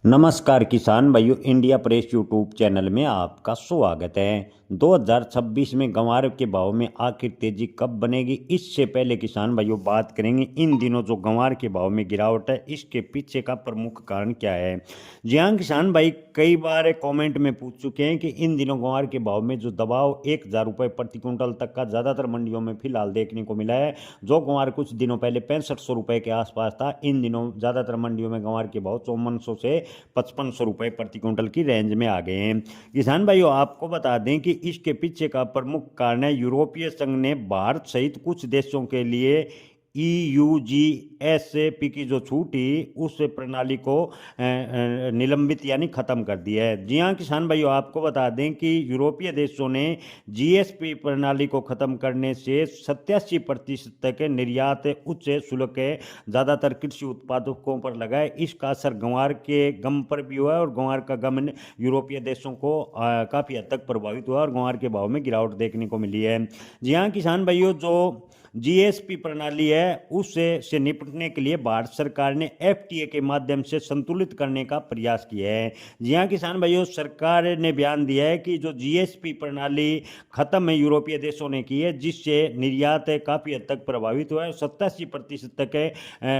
नमस्कार किसान भाइयों, इंडिया प्रेस यूट्यूब चैनल में आपका स्वागत है। 2026 में गंवार के भाव में आखिर तेजी कब बनेगी, इससे पहले किसान भाइयों बात करेंगे इन दिनों जो गंवार के भाव में गिरावट है इसके पीछे का प्रमुख कारण क्या है। जी हाँ किसान भाई, कई बार कमेंट में पूछ चुके हैं कि इन दिनों गंवार के भाव में जो दबाव 1,000 रुपये प्रति क्विंटल तक का ज़्यादातर मंडियों में फिलहाल देखने को मिला है। जो गंवार कुछ दिनों पहले 6500 रुपये के आसपास था, इन दिनों ज़्यादातर मंडियों में गंवार के भाव 5400 से 5500 रुपये प्रति क्विंटल की रेंज में आ गए हैं। किसान भाइयों, आपको बता दें कि इसके पीछे का प्रमुख कारण है यूरोपीय संघ ने भारत सहित कुछ देशों के लिए EUGSP की जो छूट थी उस प्रणाली को निलंबित यानी खत्म कर दिया है। जी हाँ किसान भाइयों, आपको बता दें कि यूरोपीय देशों ने GSP प्रणाली को खत्म करने से 87% तक निर्यात उच्च शुल्क ज़्यादातर कृषि उत्पादकों पर लगा है। इसका असर गंवार के गम पर भी हुआ है और गंवार का गम यूरोपीय देशों को काफ़ी हद तक प्रभावित हुआ और गंवार के भाव में गिरावट देखने को मिली है। जी हाँ किसान भाइयों, जो GSP प्रणाली है उससे से निपटने के लिए भारत सरकार ने FTA के माध्यम से संतुलित करने का प्रयास किया है। जी हाँ किसान भाइयों, सरकार ने बयान दिया है कि जो GSP प्रणाली खत्म है यूरोपीय देशों ने की है, जिससे निर्यात काफ़ी हद तक प्रभावित हुआ है। 87% तक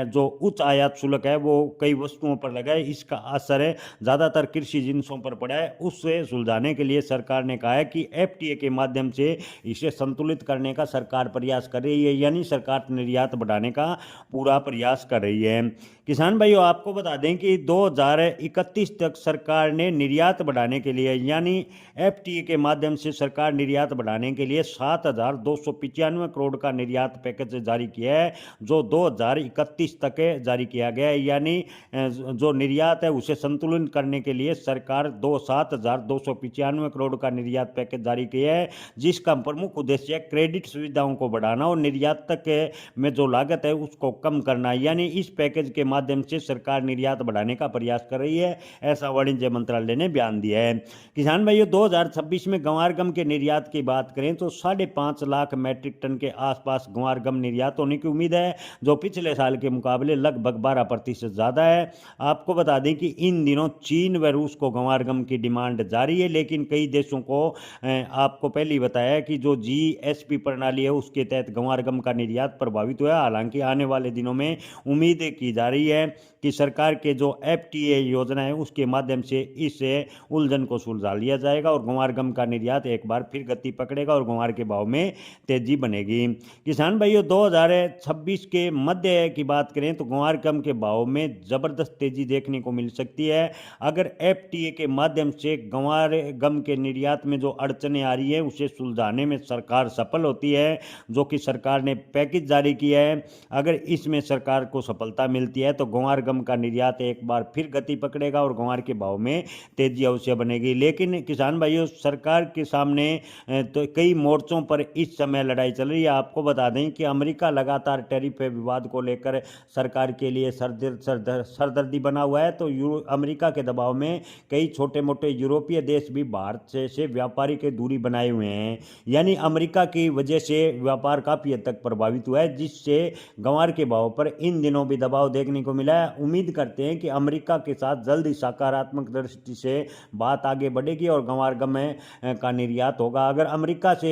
जो उच्च आयात शुल्क है वो कई वस्तुओं पर लगा है। इसका असर ज़्यादातर कृषि जिन्सों पर पड़ा है। उससे सुलझाने के लिए सरकार ने कहा है कि FTA के माध्यम से इसे संतुलित करने का सरकार प्रयास कर रही है, यानी सरकार निर्यात बढ़ाने का पूरा प्रयास कर रही है। किसान भाइयों, आपको बता दें कि 2031 तक सरकार ने निर्यात बढ़ाने के लिए यानी FTA के माध्यम से सरकार निर्यात बढ़ाने के लिए 7,295 करोड़ का निर्यात पैकेज जारी किया है, जो 2031 तक जारी किया गया है। यानी जो निर्यात है उसे संतुलित करने के लिए सरकार 7,295 करोड़ का निर्यात पैकेज जारी किया है, जिसका प्रमुख उद्देश्य क्रेडिट सुविधाओं को बढ़ाना और निर्यात तक में जो लागत है उसको कम करना। यानी इस पैकेज के माध्यम से सरकार निर्यात बढ़ाने का प्रयास कर रही है, ऐसा वाणिज्य मंत्रालय ने बयान दिया है। किसान भाइयों, 2026 में गंवार गम के निर्यात की बात करें तो 5.5 लाख मैट्रिक टन के आसपास गंवार गम निर्यात होने की उम्मीद है, जो पिछले साल के मुकाबले लगभग 12% ज़्यादा है। आपको बता दें कि इन दिनों चीन व रूस को गंवार गम की डिमांड जारी है, लेकिन कई देशों को आपको पहले ही बताया कि जो GSP प्रणाली है उसके तहत गंवार गम का निर्यात प्रभावित हुआ है। हालांकि आने वाले दिनों में उम्मीद की जा रही है कि सरकार के जो FTA योजना है उसके माध्यम से इस उलझन को सुलझा लिया जाएगा और गंवार गम का निर्यात एक बार फिर गति पकड़ेगा और गंवार के भाव में तेजी बनेगी। किसान भाइयों, 2026 के मध्य की बात करें तो गंवार गम के भाव में जबरदस्त तेजी देखने को मिल सकती है। अगर FTA के माध्यम से गंवार गम के निर्यात में जो अड़चनें आ रही है उसे सुलझाने में सरकार सफल होती है, जो कि सरकार ने पैकेज जारी किया है, अगर इसमें सरकार को सफलता मिलती है तो गंवार गम का निर्यात एक बार फिर गति पकड़ेगा और गंवार के भाव में तेजी अवश्य बनेगी। लेकिन किसान भाइयों, सरकार के सामने तो कई मोर्चों पर इस समय लड़ाई चल रही है। आपको बता दें कि अमेरिका लगातार टैरिफ विवाद को लेकर सरकार के लिए सरदर्दी बना हुआ है, तो अमेरिका के दबाव में कई छोटे मोटे यूरोपीय देश भी भारत से व्यापारिक दूरी बनाए हुए हैं। यानी अमेरिका की वजह से व्यापार काफ़ी हद तक प्रभावित हुआ है, जिससे गंवार के भाव पर इन दिनों भी दबाव देखने को मिला है। उम्मीद करते हैं कि अमेरिका के साथ जल्द ही सकारात्मक दृष्टि से बात आगे बढ़ेगी और गंवार गम का निर्यात होगा। अगर अमेरिका से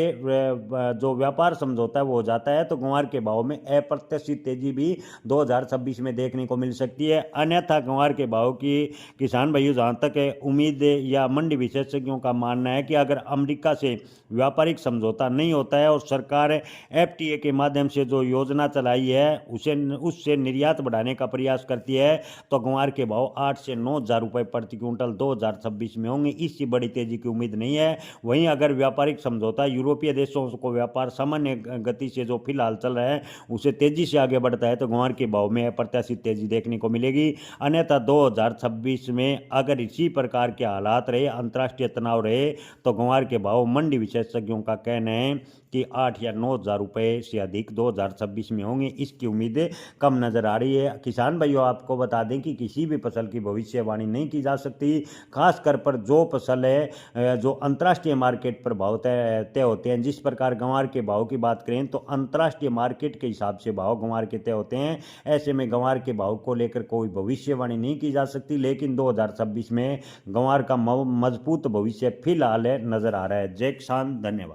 जो व्यापार समझौता है वो हो जाता है तो गंवार के भाव में अप्रत्याशित तेजी भी 2026 में देखने को मिल सकती है। अन्यथा गंवार के भाव की किसान भाइयों, जहाँ तक उम्मीद या मंडी विशेषज्ञों का मानना है कि अगर अमेरिका से व्यापारिक समझौता नहीं होता है और सरकार FTA के माध्यम से जो योजना चलाई है उससे निर्यात बढ़ाने का प्रयास करती है तो गंवार के भाव 8 से 9 हज़ार रुपये प्रति क्विंटल 2026 में होंगे। इससे बड़ी तेजी की उम्मीद नहीं है। वहीं अगर व्यापारिक समझौता यूरोपीय देशों को व्यापार सामान्य गति से जो फिलहाल चल रहा है उसे तेजी से आगे बढ़ता है तो गंवार के भाव में अप्रत्याशित तेजी देखने को मिलेगी। अन्यथा 2026 में अगर इसी प्रकार के हालात रहे, अंतर्राष्ट्रीय तनाव रहे, तो गंवार के भाव मंडी विशेषज्ञों का कहना है इसकी 8 या 9 हज़ार रुपये से अधिक 2026 में होंगे, इसकी उम्मीदें कम नज़र आ रही है। किसान भाइयों, आपको बता दें कि किसी भी फसल की भविष्यवाणी नहीं की जा सकती, खासकर पर जो फसल है जो अंतर्राष्ट्रीय मार्केट पर भाव तय होते हैं। जिस प्रकार गंवार के भाव की बात करें तो अंतर्राष्ट्रीय मार्केट के हिसाब से भाव गंवार के तय होते हैं। ऐसे में गंवार के भाव को लेकर कोई भविष्यवाणी नहीं की जा सकती, लेकिन 2026 में गंवार का मजबूत भविष्य फिलहाल नजर आ रहा है। जय किसान, धन्यवाद।